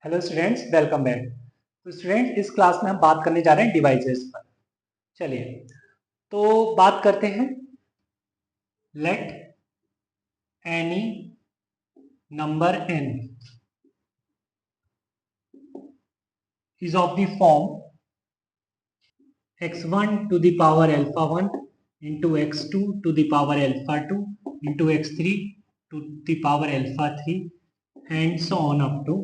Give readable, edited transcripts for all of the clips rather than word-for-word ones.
Hello students, welcome back. तो students, इस class में हम बात करने जा रहे हैं डिवाइसेस पर। चलिए तो बात करते हैं। Let any number n is of the form x1 to the power alpha 1 into x2 to the power alpha 2 into x3 to the power alpha 3 and so on up to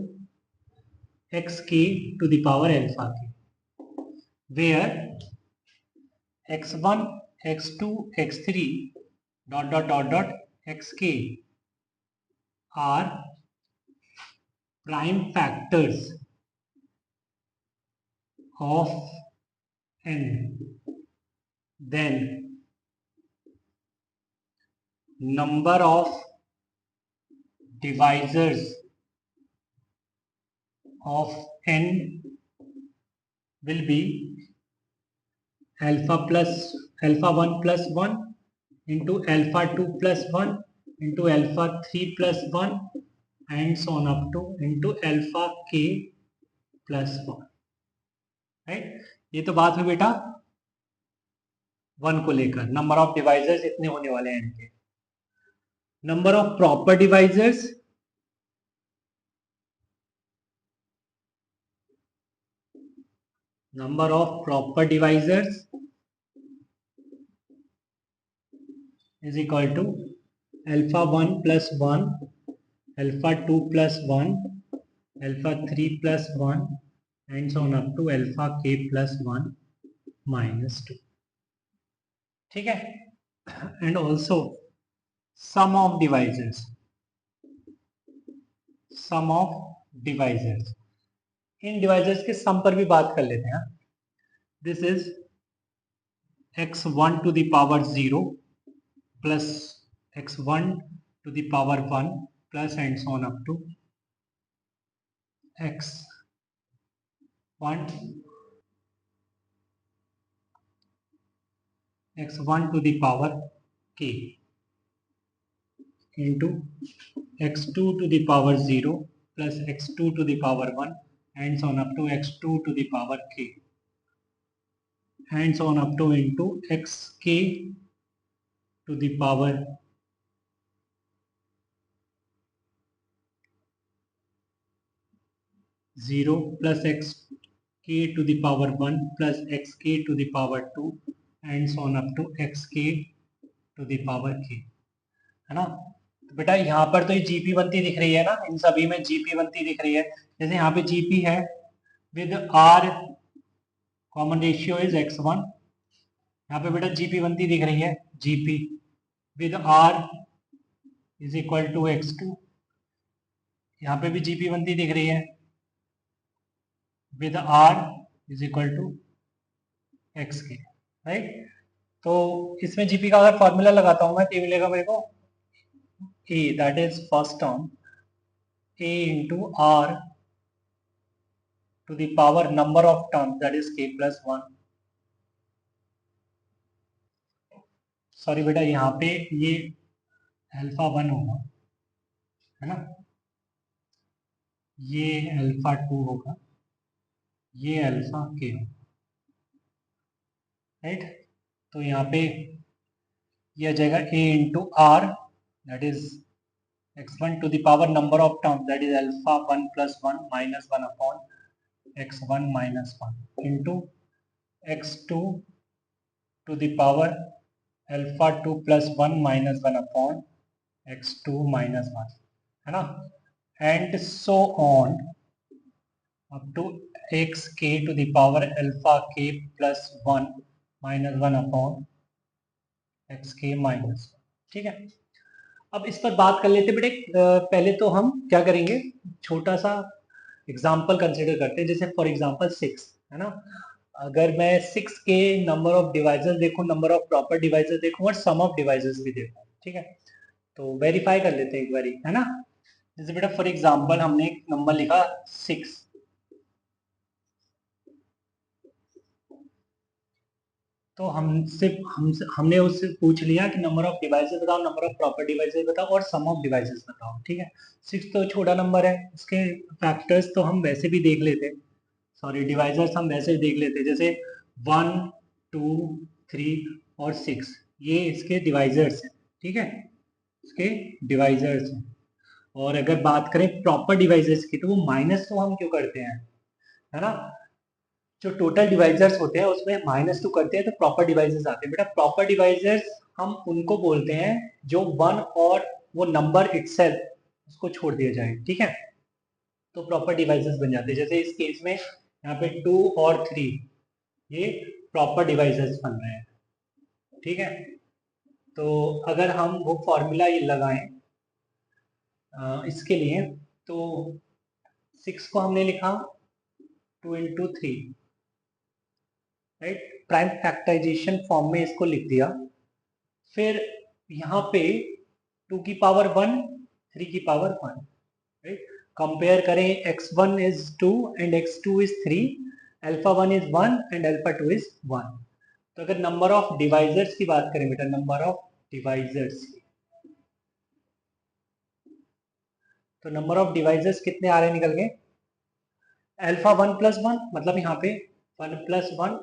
xk to the power alpha k, where x1 x2 x3 dot dot dot dot xk are prime factors of n, then number of divisors of n will be alpha 1 plus 1 into alpha 2 plus 1 into alpha 3 plus 1 and so on up to into alpha k plus 1। Right, ये तो बात हुई बेटा 1 को लेकर। Number of divisors इतने होने वाले हैं इनके। Number of proper divisors is equal to alpha 1 plus 1, alpha 2 plus 1, alpha 3 plus 1 and so on up to alpha k plus 1 minus 2। ठीक है, and also sum of divisors इन डिवाइजर्स के sum पर भी बात कर लेते हैं। This is x1 to the power 0 plus x1 to the power 1 plus and so on up to x1 to the power k into x2 to the power 0 plus x2 to the power 1 and so on up to x2 to the power k and so on up to into xk to the power 0 plus xk to the power 1 plus xk to the power 2 and so on up to xk to the power k, है ना। तो बेटा यहाँ पर तो ये GP बनती दिख रही है ना, इन सभी में जीपी बनती दिख रही है। जैसे यहाँ पे जीपी है with r common ratio is x1, यहाँ पे बेटा जीपी बनती दिख रही है GP with r is equal to x2, यहाँ पे भी जीपी बनती दिख रही है with r is equal to x के। राइट, तो इसमें जीपी का अगर फॉर्मूला लगाता हूं मैं तो मिलेगा मेरे को a, that is first term a into r to the power number of terms that is k plus 1। Sorry बेटा, यहाँ पे ये अल्फा 1 होगा, है ना, ये अल्फा 2 होगा, ये अल्फा के होगा। राइट, तो यहाँ पे ये आ जाएगा a into r that is x1 to the power number of terms that is alpha 1 plus 1 minus 1 upon x1 minus 1 into x2 to the power alpha 2 plus 1 minus 1 upon x2 minus 1, है ना, and so on up to xk to the power alpha k plus 1 minus 1 upon xk minus 1। ठीक है, अब इस पर बात कर लेते बेटे। पहले तो हम क्या करेंगे, छोटा सा एग्जाम्पल कंसिडर करते हैं। जैसे फॉर एग्जाम्पल 6, है ना, अगर मैं 6 के नंबर ऑफ डिवाइजर्स देखूं, नंबर ऑफ प्रॉपर डिवाइजर्स देखूं और सम ऑफ डिवाइजर्स भी देखूं, ठीक है, तो वेरीफाई कर लेते हैं एक बारी, है ना। जैसे बेटा फॉर एग्जाम्पल हमने एक नंबर लिखा 6, तो हमने उससे पूछ लिया कि नंबर ऑफ डिवाइसेस बताओ, नंबर ऑफ प्रॉपर डिवाइसेस बताओ और सम ऑफ डिवाइसेस बताओ, ठीक है। 6 तो छोटा नंबर है, इसके फैक्टर्स तो हम वैसे भी देख लेते, सॉरी डिवाइजर्स हम वैसे भी देख लेते, जैसे 1 2 3 और 6 ये इसके डिवाइजर्स हैं, ठीक है, इसके डिवाइजर्स हैं। और अगर बात करें प्रॉपर डिवाइजर्स की तो वो माइनस तो हम क्यों करते हैं, है ना, जो टोटल डिवाइजर्स होते हैं उसमें -2 करते हैं तो प्रॉपर डिवाइजर्स आते हैं। बेटा प्रॉपर डिवाइजर्स हम उनको बोलते हैं जो 1 और वो नंबर इटसेल्फ उसको छोड़ दिया जाए, ठीक है, तो प्रॉपर डिवाइसेस बन जाते हैं। जैसे इस केस में यहाँ पे 2 और 3 ये प्रॉपर डिवाइसेस बन रहे हैं, ठीक है। तो अगर हम वो फॉर्मूला ये लगाएं इसके लिए, तो 6 को हमने लिखा 2 into 3, right, prime factorization form में इसको लिख दिया। फिर यहाँ पे 2 की पावर 1 3 की पावर 1, राइट, कंपेयर करें x1 is 2 and x2 is 3, alpha 1 is 1 and alpha 2 is 1। तो अगर नंबर ऑफ डिवाइजर्स की बात करें बेटा, नंबर ऑफ डिवाइजर्स, तो नंबर ऑफ डिवाइजर्स कितने आ रहे हैं निकल के, अल्फा 1 प्लस 1 मतलब यहाँ पे 1 प्लस 1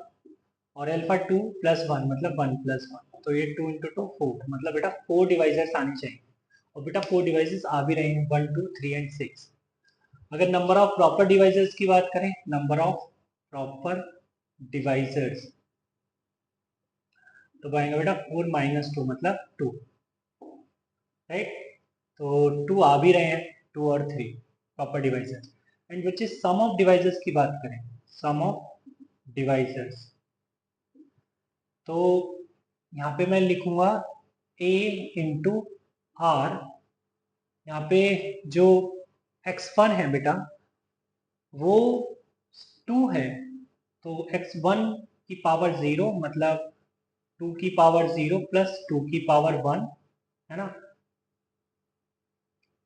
और अल्फा 2 प्लस 1 मतलब 1 प्लस 1, तो ये 2 इंटू 2 4, मतलब बेटा 4 डिवाइजर्स आने चाहिए। और बेटा 4 डिवाइसेस आ भी रहे हैं, 1 2 3 एंड 6। अगर नंबर ऑफ प्रॉपर डिवाइजर्स की बात करें, नंबर ऑफ प्रॉपर डिवाइजर्स तो पाएंगे बेटा 4 माइनस 2 मतलब 2, राइट, तो 2 आ भी रहे हैं, 2 और 3 proper divisors. And which is sum of divisors की बात करें, सम ऑफ डिवाइजर्स, तो यहाँ पे मैं लिखूंगा a इंटू आर, यहाँ पे जो x1 है बेटा वो 2 है, तो x1 की पावर 0 मतलब 2 की पावर 0 प्लस 2 की पावर 1, है ना,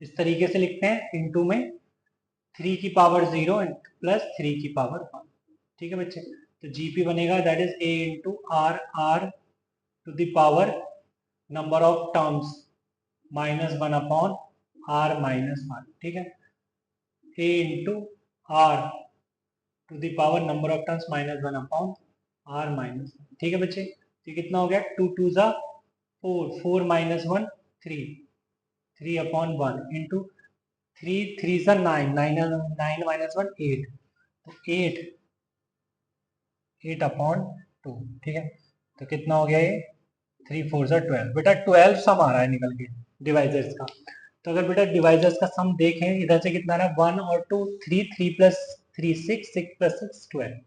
इस तरीके से लिखते हैं। इनटू में 3 की पावर 0 प्लस 3 की पावर 1, ठीक है बच्चे। तो जीपी बनेगा that is a into r, r to the power number of terms -1 upon r minus 1, ठीक है, a into r to the power number of terms -1 upon r minus 1, ठीक है बच्चे। तो कितना हो गया, 2 2 जा 4, 4 माइनस 1 3, 3 अपॉन 1 इंटू 3 3 जा 9, 9 माइनस 1 8, तो 8 अपॉन 2, ठीक है। तो कितना हो गया ये, 3 4 जा 12, बेटा 12 सम आ रहा है निकल के डिवाइजर्स का। तो अगर बेटा डिवाइजर्स का सम देखें इधर से कितना आ रहा है, 1 और 2 3, 3 प्लस 3 6, 6 प्लस 6 12,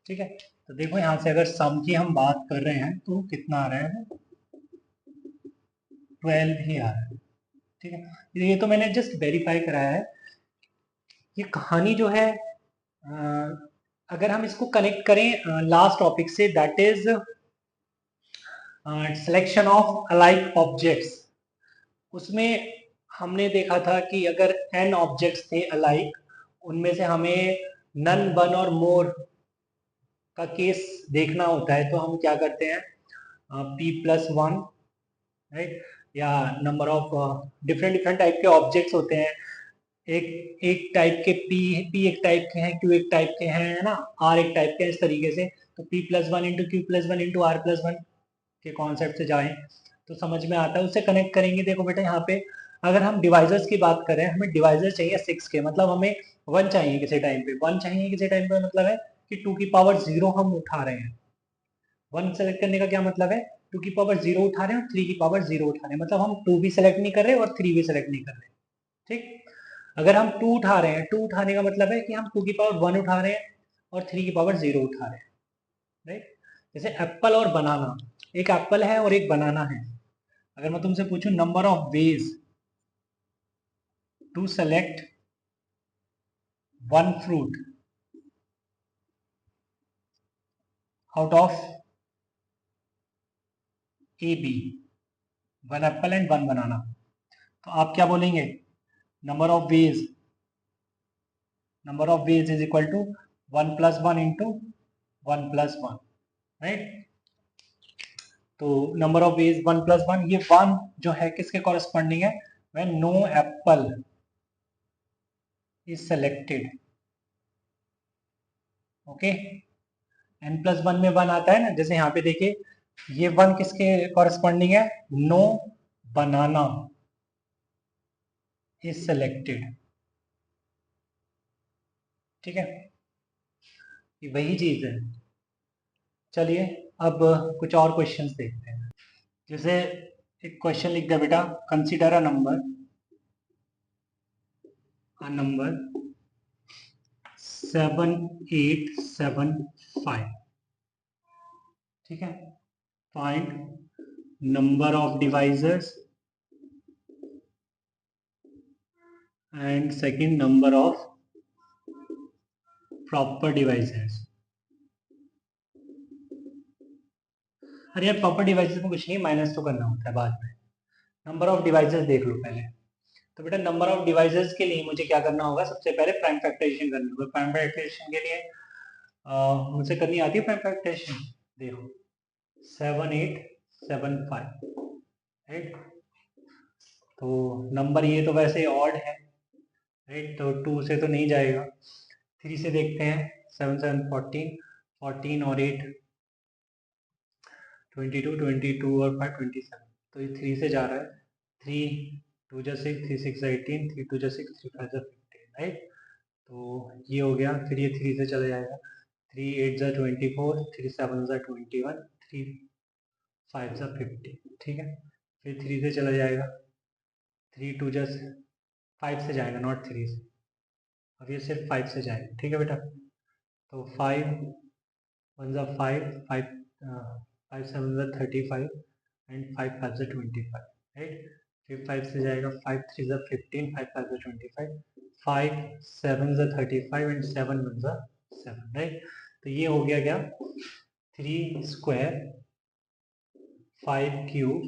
ठीक है। तो देखो यहाँ से अगर सम की हम बात कर रहे हैं तो कितना आ रहा है, 12 ही आ रहा है, ठीक है। ये तो मैंने जस्ट वेरीफाई कराया है। ये कहानी जो है अगर हम इसको कनेक्ट करें लास्ट टॉपिक से, that is selection of alike objects, उसमें हमने देखा था कि अगर n ऑब्जेक्ट्स थे अलाइक, उनमें से हमें नन वन और मोर का केस देखना होता है, तो हम क्या करते हैं, p+1, राइट, या number of different different type के ऑब्जेक्ट्स होते हैं, एक टाइप के p एक टाइप के हैं, q एक टाइप के हैं, है ना, r एक टाइप के हैं, इस तरीके से। तो p+1 into q+1 into r+1 के कॉन्सेप्ट से जाएं तो समझ में आता है, उससे कनेक्ट करेंगे। देखो बेटा यहाँ पे अगर हम डिवाइजर्स की बात करें, हमें डिवाइजर चाहिए 6 के, मतलब हमें 1 चाहिए किसी टाइम पे, 1 चाहिए किसी टाइम पे, मतलब है कि 2 की पावर 0 हम उठा रहे हैं। 1 सेलेक्ट करने का क्या मतलब है, 2 की पावर 0 उठा रहे हैं और 3 की पावर 0 उठा रहे हैं, मतलब हम 2 भी सेलेक्ट नहीं कर रहे और 3 भी सेलेक्ट नहीं कर रहे, ठीक। अगर हम 2 उठा रहे हैं, 2 उठाने का मतलब है कि हम 2 की पावर 1 उठा रहे हैं और 3 की पावर 0 उठा रहे हैं, राइट। जैसे एप्पल और बनाना, एक एप्पल है और एक बनाना है। अगर मैं तुमसे पूछूं number of ways to select one fruit out of a b, 1 apple and 1 banana, तो आप क्या बोलेंगे, number of ways is equal to 1 + 1 into 1 + 1, right. तो नंबर ऑफ वेज 1 + 1, ये 1 जो है किसके कॉरेस्पॉन्डिंग है, when no apple is selected. Okay, n+1 में 1 आता है ना, जैसे यहाँ पे देखिए ये 1 किसके कॉरेस्पॉन्डिंग है, नो बनाना इज सेलेक्टेड। ठीक है, ये वही चीज है। चलिए अब कुछ और क्वेश्चंस देखते हैं। जैसे एक क्वेश्चन लिख दिया बेटा, कंसीडर अ नंबर 7875। ठीक है, find number of divisors and second number of proper divisors. अरे यार प्रॉपर डिवाइसेस में कुछ नहीं, माइनस तो करना होता है बाद में। नंबर ऑफ डिवाइसेस देख लो पहले। तो बेटा नंबर ऑफ डिवाइसेस के लिए मुझे क्या करना होगा, सबसे पहले प्राइम फैक्टराइजेशन करना होगा। प्राइम फैक्टराइजेशन के लिए मुझे करनी आती है प्राइम फैक्टराइजेशन, देखो 7875, राइट। तो नंबर ये तो वैसे ऑड है, राइट, तो 2 से तो नहीं जाएगा। 3 से देखते हैं, 7 7 14, 14 और 8 22, 22 और 5 27, तो ये 3 से जा रहा है। 3 2 जा 6, 3 6 18, 3 2 जा 6, 3 5 जा 15, राइट। तो ये हो गया, फिर ये 3 से चला जाएगा, 3 8 जा 24, 3 7 जा 21, 3 5 जा 50, ठीक है। फिर 3 से चला जाएगा, 3 2 जा 5 से जाएगा, नॉट 3 से, अब ये सिर्फ 5 से जाएगा, ठीक है बेटा। तो 5 1 जा 5, 5 5 7 जा 35 एंड 5 5 जा 25, राइट। फिर 5 से जाएगा, 5 3 जा 15, 5 5 जा 25, 5 7 जा 35 एंड 7 1 जा 7, राइट। तो ये हो गया क्या, 3 स्क्वायर 5 क्यूब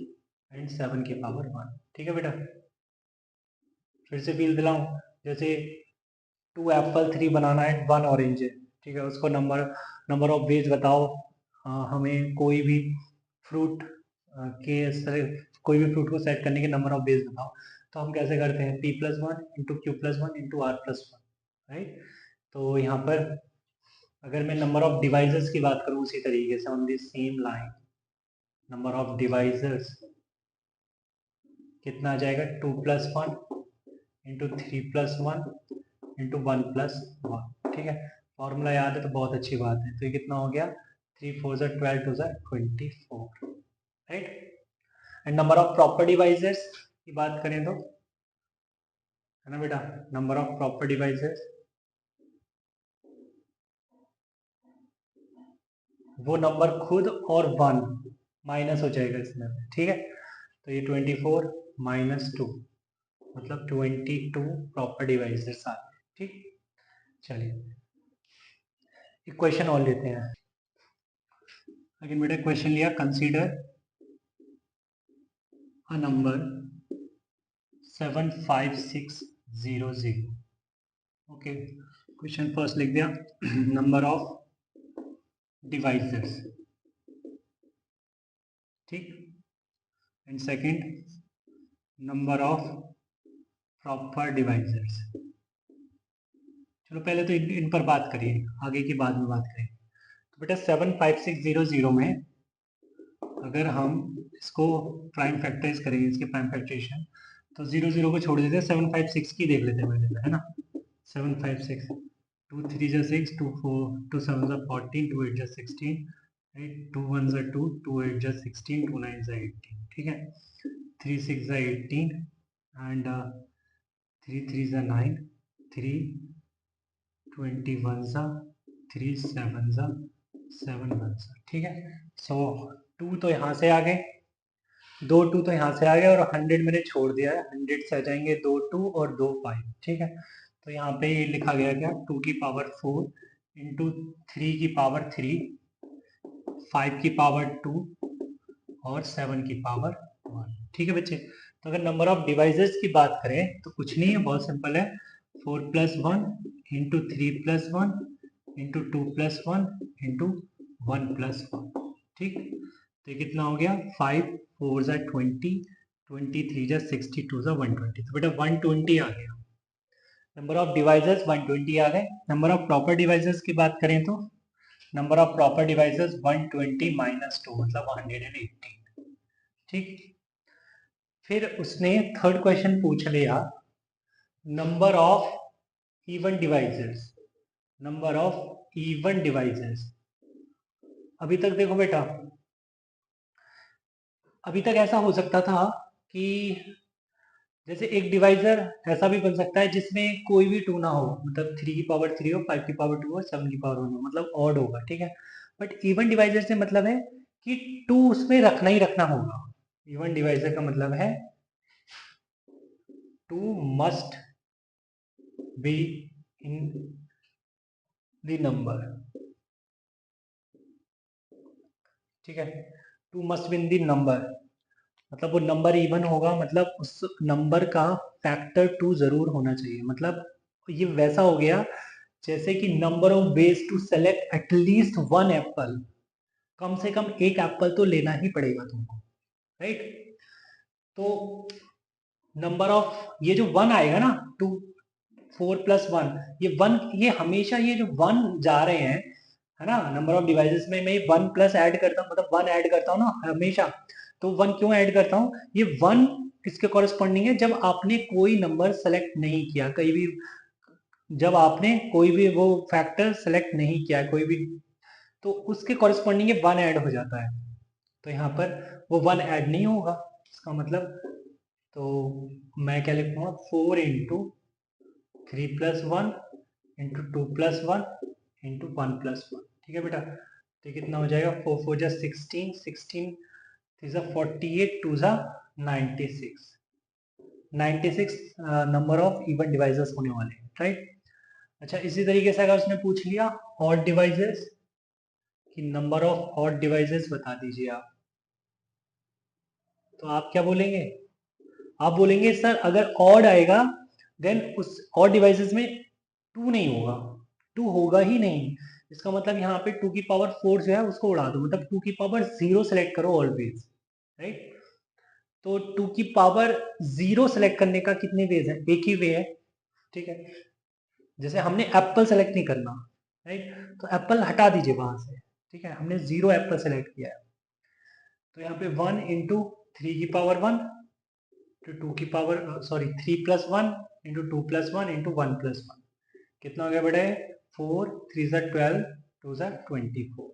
एंड 7 की पावर 1, ठीक है बेटा। फिर से फील दिलाऊं, जैसे 2 एप्पल 3 बनाना है, 1 ऑरेंज है, ठीक है, उसको नंबर ऑफ वेज बताओ। हमें कोई भी फ्रूट कोई भी फ्रूट को सेट करने के नंबर ऑफ वेज बताओ। तो हम कैसे करते हैं, p+1 into q+1 into r+1, right. तो यहाँ पर अगर मैं नंबर ऑफ डिवाइसेस की बात करूँ उसी तरीके से, on the same line, number of devices कितना आ जाएगा, 2+1 इंटू 3+1 इंटू 1+1, ठीक है। फॉर्मूला याद है तो बहुत अच्छी बात है। तो ये कितना हो गया, 3 4 जा 12, 2 जा 24, right. And number of proper devices की बात करें तो, है ना बेटा, नंबर ऑफ प्रॉपर डिवाइसेस वो नंबर खुद और 1 माइनस हो जाएगा इसमें, ठीक है। तो ये 24 - 2 मतलब 22 प्रॉपर डिवाइसेस आते हैं, ठीक। चलिए एक क्वेश्चन और लेते हैं। अगेन बेटा क्वेश्चन लिया, consider a number 75600। Okay, question first लिख दिया, नंबर ऑफ डिवाइसेस, ठीक। And second number of proper devices. चलो पहले तो इन पर बात करिए, आगे की बाद में बात करेंगे। तो बेटा 75600 में अगर हम इसको प्राइम फैक्टराइज करेंगे, इसके प्राइम फैक्टराइजेशन, तो 0 को छोड़ देते हैं, 756 की देख लेते हैं पहले, है ना। 756, 2 3 जा 6, 2 4 2 7 जा 14, 2 8 जा 16, 2 1 जा 2, 2 8 जा 16, 2 9 जा 18, ठीक है। 3 6 जा 18 एंड 3 3 जा 9, 3 21 जा 3 7 जा 7 1 जा, ठीक है। सो 2 तो यहाँ से आ गए, 2 2 तो यहाँ से आ गए, और 100 मैंने छोड़ दिया है, 100 से आ जाएंगे 2 2 और 2 5, ठीक है। तो यहाँ पे ये लिखा गया क्या, 2 की पावर 4 इंटू 3 की पावर 3, 5 की पावर 2 और 7 की पावर 1, ठीक है बच्चे। तो अगर नंबर ऑफ डिवाइसेस की बात करें तो कुछ नहीं है, बहुत सिंपल है, 4+1 इंटू 3+1 इंटू 2+1 इंटू 1+1, ठीक। तो ये कितना हो गया 5 4 जा 20 23 जा 62 जा 120। तो बेटा 120 आ गया। नंबर ऑफ डिवाइसेस 120 आ गए। नंबर ऑफ प्रॉपर डिवाइसेस की बात करें तो number of proper devices 120 minus 2 मतलब 118। ठीक। फिर उसने थर्ड क्वेश्चन पूछ लिया number of even devices. Number of even devices. अभी तक देखो बेटा, अभी तक ऐसा हो सकता था कि जैसे एक डिवाइजर ऐसा भी बन सकता है जिसमें कोई भी टू ना हो, मतलब 3 की पावर 3 हो, 5 की पावर 2 हो, 7 की पावर 1 हो, मतलब ऑड होगा। ठीक है। बट इवन डिवाइजर से मतलब है कि 2 उसमें रखना ही रखना होगा। इवन डिवाइजर का मतलब है 2 must be in the number. ठीक है। 2 must be in the number मतलब वो नंबर इवन होगा, मतलब उस नंबर का फैक्टर 2 जरूर होना चाहिए। मतलब ये वैसा हो गया जैसे कि number of ways to select at least one apple. कम से कम एक एप्पल तो लेना ही पड़ेगा तुमको, राइट। तो नंबर ऑफ ये जो वन आएगा ना 2 4 प्लस 1, ये वन, ये हमेशा ये जो वन जा रहे हैं है ना, नंबर ऑफ डिवाइसेस में मैं 1 प्लस ऐड करता हूँ, मतलब 1 ऐड करता हूँ ना हमेशा। तो 1 क्यों ऐड करता हूँ, ये 1 किसके कॉरेस्पॉन्डिंग है, जब आपने कोई नंबर सेलेक्ट नहीं किया कहीं भी, जब आपने कोई भी वो फैक्टर सेलेक्ट नहीं किया कोई भी, तो उसके कॉरेस्पॉन्डिंग ये 1 ऐड हो जाता है। तो यहाँ पर वो 1 ऐड नहीं होगा, इसका मतलब, तो मैं क्या लिखूंगा 4 into 3 plus 1 into 2 plus 1 into 1 plus 1। ठीक है बेटा। तो कितना हो जाएगा 4 4 जा 16 16 3 जा 48 2 जा 96 96 नंबर ऑफ इवन डिवाइसेस होने वाले हैं, राइट। अच्छा, इसी तरीके से अगर उसने पूछ लिया ऑड डिवाइसेस कि नंबर ऑफ ऑड डिवाइसेस बता दीजिए आप, तो आप क्या बोलेंगे, आप बोलेंगे सर अगर ऑड आएगा देन उस ऑड डिवाइसेस में 2 नहीं होगा, 2 होगा ही नहीं। इसका मतलब यहाँ पे 2 की पावर 4 जो है उसको उड़ा दो, मतलब 2 की पावर 0 सेलेक्ट करो ऑलवेज, राइट। तो 2 की पावर 0 सेलेक्ट करने का कितने वेज है, एक ही वे है। ठीक है। जैसे हमने एप्पल सेलेक्ट नहीं करना, राइट, तो एप्पल हटा दीजिए वहां से। ठीक है, हमने 0 एप्पल सेलेक्ट किया है, तो यहाँ पे 1 इंटू 3 की पावर 1 टू 2 की power, sorry 3 plus 1 into 2 plus 1 into 1 plus 1, कितना हो गया बेटा 4 3 जा 12 2 जा 24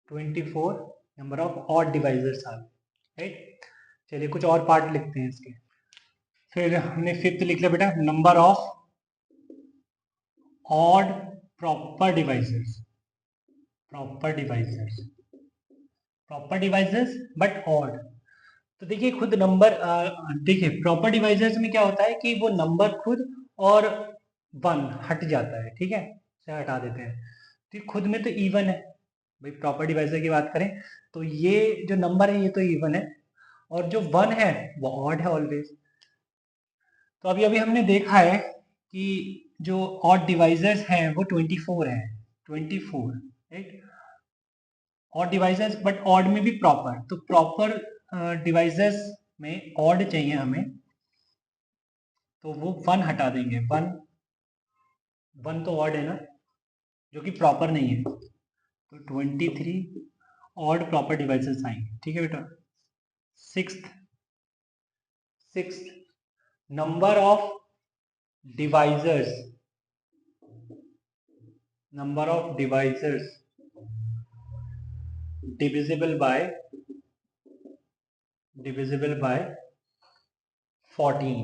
24 नंबर ऑफ ऑड डिवाइजर्स आ गए, राइट। चलिए कुछ और पार्ट लिखते हैं इसके। फिर हमने फिफ्थ लिख लिया बेटा number of odd proper devices. Proper devices, proper devices but odd. तो देखिए खुद नंबर, देखिए प्रॉपर डिवाइजर्स में क्या होता है कि वो नंबर खुद और 1 हट जाता है। ठीक है, से हटा देते हैं, तो ये खुद में तो इवन है। भाई प्रॉपर डिवाइजर की बात करें तो ये जो नंबर है ये तो इवन है, और जो 1 है वो ऑड है ऑलवेज। तो अभी अभी हमने देखा है कि जो ऑड डिवाइजर्स हैं वो 24 हैं, 24, right. Odd devices but odd में भी प्रॉपर, तो प्रॉपर डिवाइसेस में ऑड चाहिए हमें, तो वो 1 हटा देंगे। 1 1 तो ऑड है ना, जो कि प्रॉपर नहीं है, तो 23 ऑड प्रॉपर डिवाइसेस आएंगे। ठीक है बेटा। Sixth, sixth number of divisors, number of divisors divisible by 14।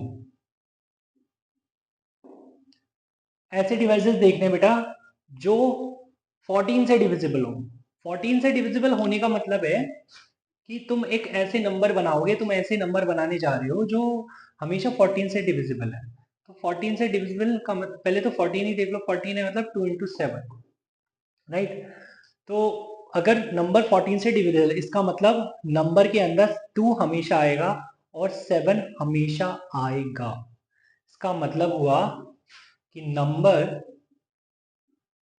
ऐसे डिवाइसेस देखने बेटा जो 14 से डिविजिबल हो। 14 से डिविजिबल होने का मतलब है कि तुम एक ऐसे नंबर बनाओगे, तुम ऐसे नंबर बनाने जा रहे हो जो हमेशा 14 से डिविजिबल है। तो 14 से डिविजिबल का पहले तो 14 ही देख लो, 14 है मतलब 2 इंटू 7, राइट। तो अगर नंबर 14 से डिविजिबल इसका मतलब नंबर के अंदर 2 हमेशा आएगा और 7 हमेशा आएगा। इसका मतलब हुआ कि नंबर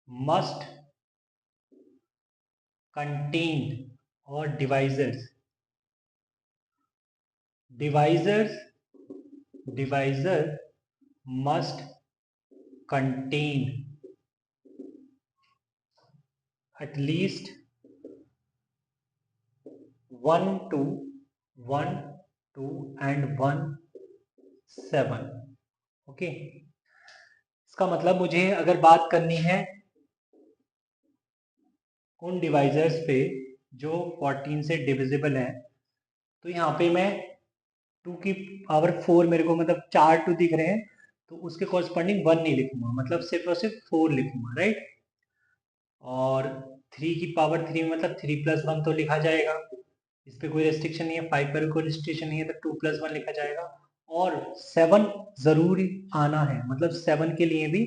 must contain और divisors divisor must contain at least 1 2 1 2 and 1 7. Okay, इसका मतलब मुझे अगर बात करनी है उन डिवाइजर्स पे जो 14 से डिविजिबल है, तो यहाँ पे मैं 2 की पावर 4 मेरे को मतलब 4 2 दिख रहे हैं, तो उसके कॉरस्पॉन्डिंग 1 नहीं लिखूंगा, मतलब सिर्फ और सिर्फ 4 लिखूंगा, राइट। और 3 की पावर 3 मतलब 3 + 1 तो लिखा जाएगा, इस पे कोई रेस्ट्रिक्शन नहीं है, 5 पर कोई रेस्ट्रिक्शन नहीं है, तो 2 + 1 लिखा जाएगा। और 7 जरूरी आना है, मतलब 7 के लिए भी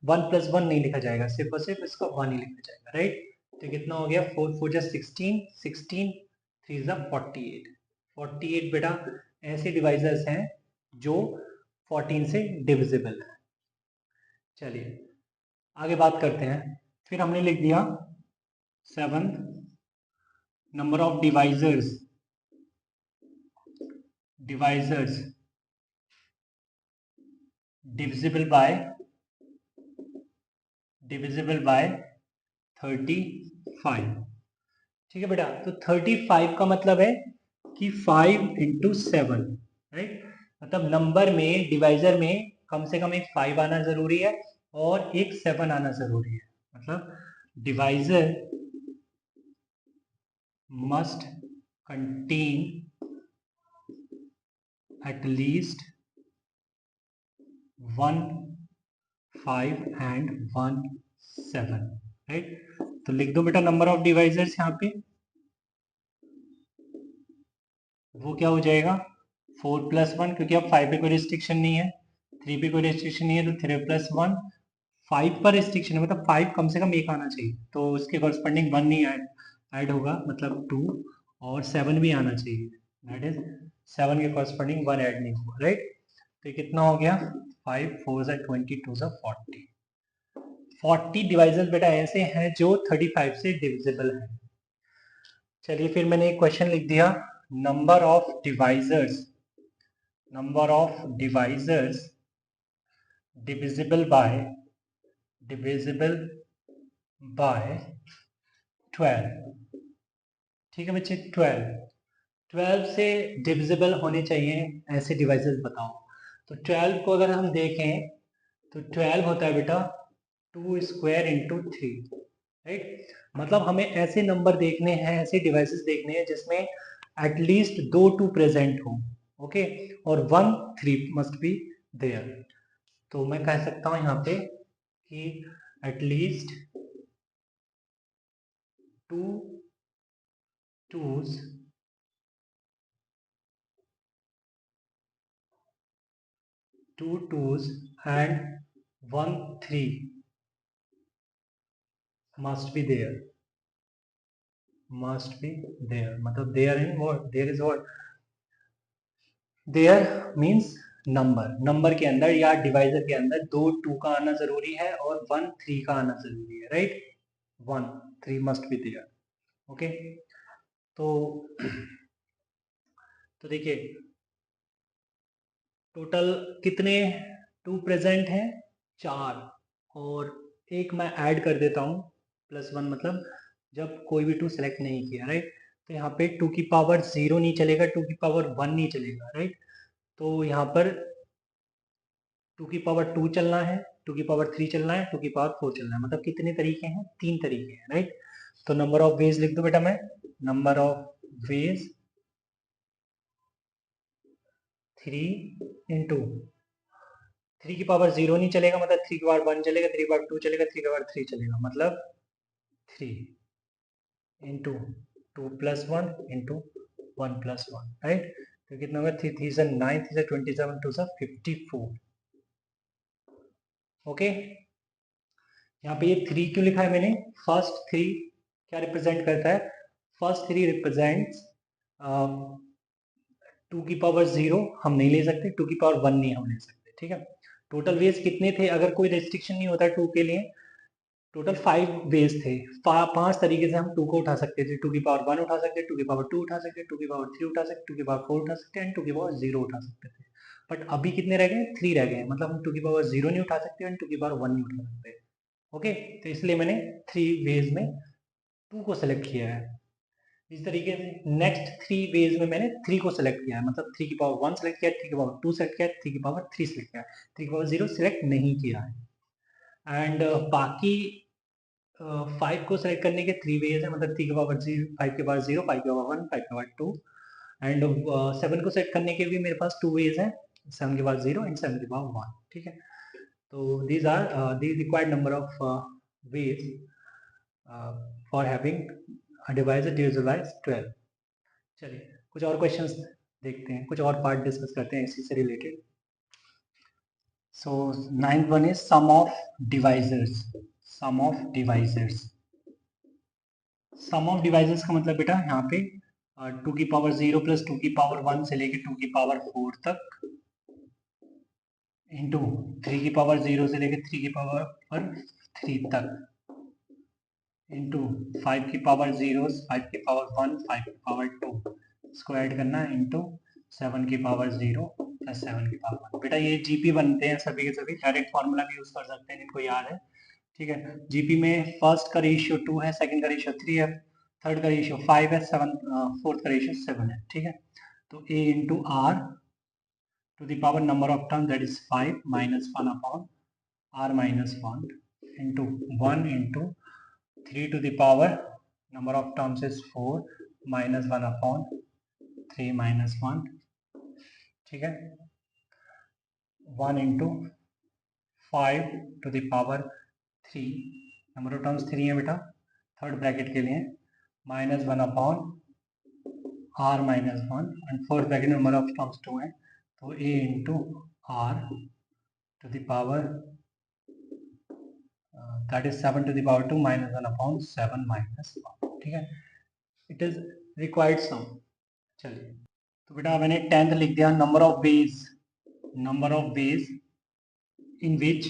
1 + 1 नहीं लिखा जाएगा, सिर्फ और सिर्फ इसका 1 ही लिखा जाएगा, राइट। तो कितना हो गया, 4 4 जा 16 16 3 जा 48 48 बेटा ऐसे डिवाइजर्स हैं जो 14 से डिविजिबल है। चलिए आगे बात करते हैं। फिर हमने लिख दिया 7 number of divisors divisible by 35। ठीक है बेटा, तो 35 का मतलब है कि 5 × 7, राइट। मतलब नंबर में, डिवाइजर में कम से कम एक 5 आना जरूरी है और एक 7 आना जरूरी है। मतलब divisor must contain at least 1 5 and 1 7, right. तो लिख दो बेटा नंबर ऑफ डिवाइजर्स यहाँ पे, वो क्या हो जाएगा 4 + 1, क्योंकि अब 5 पे कोई रिस्ट्रिक्शन नहीं है, 3 पे कोई रिस्ट्रिक्शन नहीं है, तो 3 + 1 5 पर रिस्ट्रिक्शन है, मतलब 5 कम से कम एक आना चाहिए, तो उसके कॉरस्पॉन्डिंग 1 नहीं ऐड होगा, मतलब 2, और 7 भी आना चाहिए, दैट इज 7 के कॉरस्पॉन्डिंग 1 ऐड नहीं होगा, राइट। तो कितना हो गया 5 4 जा 20 2 जा 40 40 डिवाइजर्स बेटा ऐसे हैं जो 35 से डिविजिबल है। चलिए फिर मैंने एक क्वेश्चन लिख दिया, number of divisors divisible by 12। ठीक है बच्चे, 12 से डिविजिबल होने चाहिए ऐसे डिवाइसेस बताओ। तो 12 को अगर हम देखें तो 12 होता है बेटा 2 स्क्वायर × 3, राइट। मतलब हमें ऐसे नंबर देखने हैं, ऐसे डिवाइसेस देखने हैं जिसमें एटलीस्ट 2 2 प्रेजेंट हो, ओके, और 1 3 मस्ट बी देयर। तो मैं कह सकता हूं यहाँ पे कि at least 2 2s and 1 3 must be there, मतलब there is what, there means number के अंदर या डिवाइजर के अंदर 2 2 का आना जरूरी है और 1 3 का आना जरूरी है, राइट। 1 3 मस्ट बी देयर, ओके। तो देखिए टोटल कितने 2 प्रेजेंट हैं, 4, और एक मैं ऐड कर देता हूँ +1, मतलब जब कोई भी 2 सेलेक्ट नहीं किया, राइट। तो यहाँ पे 2 की पावर 0 नहीं चलेगा, 2 की पावर 1 नहीं चलेगा, राइट। तो यहाँ पर 2 की पावर 2 चलना है, 2 की पावर 3 चलना है, 2 की पावर 4 चलना है, मतलब कितने तरीके हैं, 3 तरीके हैं, राइट। तो नंबर ऑफ वेज लिख दो बेटा, मैं नंबर ऑफ वेज 3 × 3 की पावर 0 नहीं चलेगा, मतलब 3 की पावर 1 चलेगा, 3 की पावर 2 चलेगा, 3 की पावर 3 चलेगा, मतलब 3 × 2 + 1 × 1 + 1, राइट। तो कितना होगा 3 3 से 9, 3 से 27, 2 से 54, ओके। यहाँ पे ये 3 क्यों लिखा है मैंने, फर्स्ट 3 क्या रिप्रेजेंट करता है, फर्स्ट 3 रिप्रेजेंट्स 2 की पावर 0 हम नहीं ले सकते, 2 की पावर 1 नहीं हम ले सकते, ठीक है। टोटल वेज कितने थे, अगर कोई रेस्ट्रिक्शन नहीं होता 2 के लिए, टोटल 5 वेज थे, 5 तरीके से हम 2 को उठा सकते थे, 2 की पावर 1 उठा सकते, 2 की पावर 2 उठा सकते, 2 की पावर 3 उठा सकते, 2 की पावर 4 उठा सकते एंड 2 की पावर 0 उठा सकते थे। बट अभी कितने रह गए, 3 रह गए, मतलब हम 2 की पावर 0 नहीं उठा सकते एंड 2 की पावर 1 नहीं उठा सकते। ओके, तो इसलिए मैंने 3 वेज में 2 को सेलेक्ट किया है। इस तरीके से नेक्स्ट 3 वेज में मैंने 3 को सेलेक्ट किया है, मतलब 3 की पावर 1 सेलेक्ट किया, 3 की पावर 2 सेलेक्ट किया, 3 की पावर 3 सेलेक्ट किया, 3 की पावर 0 सेलेक्ट नहीं किया है। एंड बाकी 5 को सेलेक्ट करने के 3 वेज है, मतलब 3 की पावर 0, 5 की पावर 0, 5 की पावर 1, 5 की पावर 2 एंड 7 को सेलेक्ट करने के भी मेरे पास 2 वेज हैं, 7 की पावर 0 एंड 7 की पावर 1। ठीक है, तो these are the required number of ways for having a device divisible by 12। चलिए कुछ और क्वेश्चंस देखते हैं, कुछ और पार्ट डिस्कस करते हैं इसी से related. So 9th one is sum of divisors। sum of divisors, sum of divisors का मतलब बेटा यहाँ पे 2 की पावर 0 प्लस 2 की पावर 1 से लेके 2 की पावर 4 तक इंटू 3 की पावर 0 से लेके 3 की पावर 3 तक इंटू 5 की पावर 0, 5 की पावर 1, 5 की पावर 2 इसको ऐड करना इंटू 7 की पावर 0 प्लस 7 की पावर 1। बेटा ये जीपी बनते हैं सभी के सभी, डायरेक्ट फार्मूला भी यूज कर सकते हैं, इनको याद है। ठीक है, जीपी में फर्स्ट का रेशियो 2 है, सेकंड का रेशियो 3 है, थर्ड का रेशियो 5 है, फोर्थ का रेशियो 7 है। ठीक है, तो a into r to the power number of term that is 5 minus 1 अपॉन r minus 1 into 1 into 3 to the power number of terms is 4 minus 1 upon 3 minus 1। ठीक है, 1 into 5 to the power 3, number of terms 3 है बेटा third bracket के लिए, minus 1 अपॉन r minus 1 and fourth bracket number of terms 2 है, तो a into r to the power that is 7 to the power 2 minus 1 upon 7 minus 1। ठीक है, it is required sum। चलिए तो बेटा मैंने 10th लिख दिया, नंबर ऑफ बेस इन विच,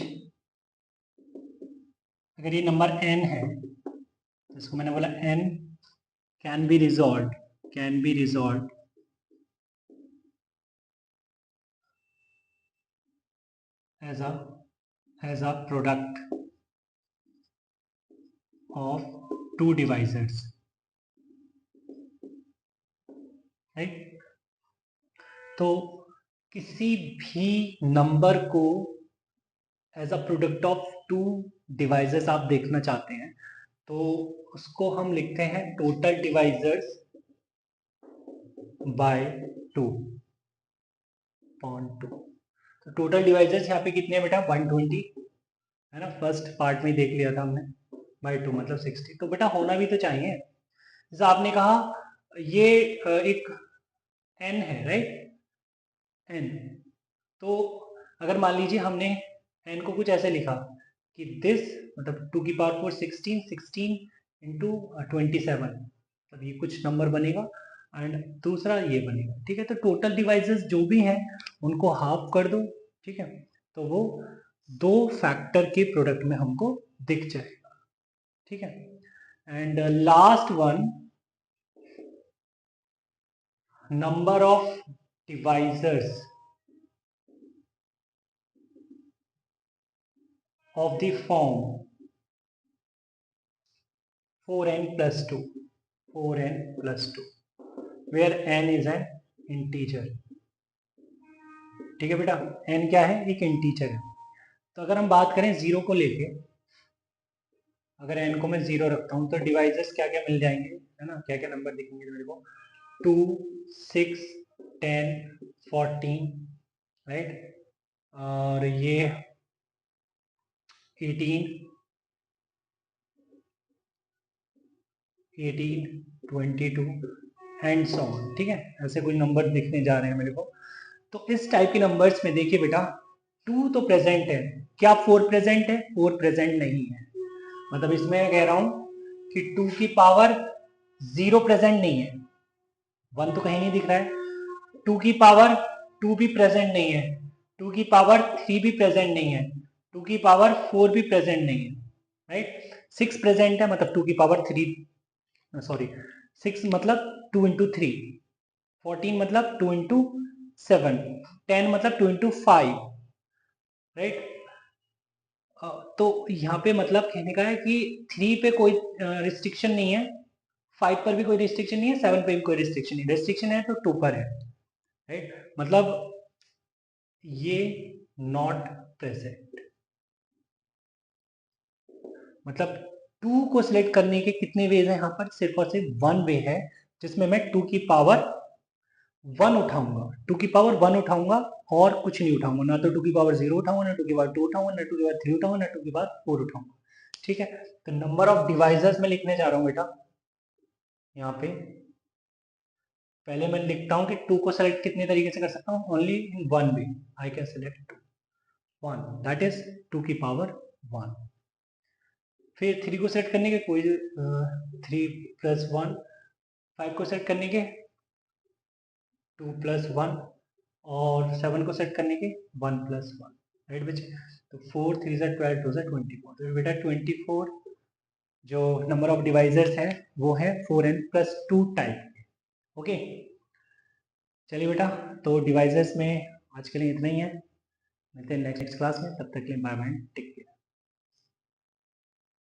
अगर ये नंबर n है तो इसको मैंने बोला n can be resolve as a product of 2 divisors. Right, तो किसी भी नंबर को as a product of 2 divisors आप देखना चाहते हैं तो उसको हम लिखते हैं टोटल डिवाइजर्स बाय 2 अपॉन 2। तो टोटल डिवाइजर्स यहाँ पे कितने हैं बेटा 120 है ना, फर्स्ट पार्ट में देख लिया था हमने, बाय 2 मतलब 60। तो बेटा होना भी तो चाहिए, जैसे आपने कहा ये एक n है, राइट n, तो अगर मान लीजिए हमने n को कुछ ऐसे लिखा कि दिस मतलब 2 की पावर 4 16 इंटू 27, मतलब ये कुछ नंबर बनेगा एंड दूसरा ये बनेगा। ठीक है, तो टोटल डिवाइसेस जो भी हैं उनको हाफ कर दो। ठीक है, तो वो 2 फैक्टर के प्रोडक्ट में हमको दिख जाएगा। ठीक है, and last one, number of divisors of the form 4n plus 2, 4n plus 2 where n is an integer। ठीक है बेटा, n क्या है, एक इंटीजर है। तो अगर हम बात करें जीरो को लेके, अगर n को मैं 0 रखता हूं तो डिवाइजर्स क्या क्या मिल जाएंगे, है ना, क्या क्या नंबर दिखेंगे मेरे को, 2 6 10 14, राइट, और ये 18 22 एंड सो ऑन। ठीक है, ऐसे कुछ नंबर दिखने जा रहे हैं मेरे को। तो इस टाइप के नंबर्स में देखिए बेटा 2 तो प्रेजेंट है, क्या 4 प्रेजेंट है, 4 प्रेजेंट नहीं है, मतलब इसमें मैं कह रहा हूं कि 2 की पावर 0 प्रेजेंट नहीं है, 1 तो कहीं नहीं दिख रहा है, 2 की पावर 2 भी प्रेजेंट नहीं है, 2 की पावर 3 भी प्रेजेंट नहीं है, 2 की पावर 4 भी प्रेजेंट नहीं है। राइट। 6 प्रेजेंट है मतलब 2 की पावर 3, सॉरी 6 मतलब 2 इंटू 3, 14 मतलब 2 इंटू 7, 10 मतलब 2 इंटू 5, राइट। तो यहाँ पे मतलब कहने का है कि 3 पे कोई रिस्ट्रिक्शन नहीं है, 5 पर भी कोई रिस्ट्रिक्शन नहीं है, 7 पे भी कोई रिस्ट्रिक्शन नहीं, रिस्ट्रिक्शन है तो 2 पर है, राइट। मतलब ये नॉट प्रेजेंट, मतलब 2 को सिलेक्ट करने के कितने वेज हैं यहाँ पर, सिर्फ और सिर्फ 1 वे है जिसमें मैं 2 की पावर 1 उठाऊंगा, 2 की पावर 1 उठाऊंगा और कुछ नहीं उठाऊंगा, ना तो 2 की पावर 0 उठाऊंगा, ना 2 की पावर 2 उठाऊंगा, ना 2 की पावर 3 उठाऊंगा, ना 2 की पावर 4 उठाऊंगा, ठीक है। तो नंबर ऑफ डिवाइजर्स में लिखने जा रहा हूँ बेटा यहाँ पे, पहले मैं लिखता हूँ कि 2 को सेलेक्ट कितने तरीके से कर सकता हूँ, only in one way I can select 2, 1 that is 2 की पावर 1। फिर 3 को सेलेक्ट करने के कोई 3 प्लस 1, 5 को सेलेक्ट करने के 2 प्लस 1 और 7 को सेट करने के 1 प्लस 1, राइट बच्चे। तो 4 3 ज़ा 12 2 ज़ा 24, तो बेटा 24 जो नंबर ऑफ डिवाइजर्स है वो है 4n प्लस 2 टाइप, ओके। चलिए बेटा, तो डिवाइजर्स में आज के लिए इतना ही है, मिलते हैं नेक्स्ट क्लास में, तब तक के लिए बाय बाय, टेक केयर।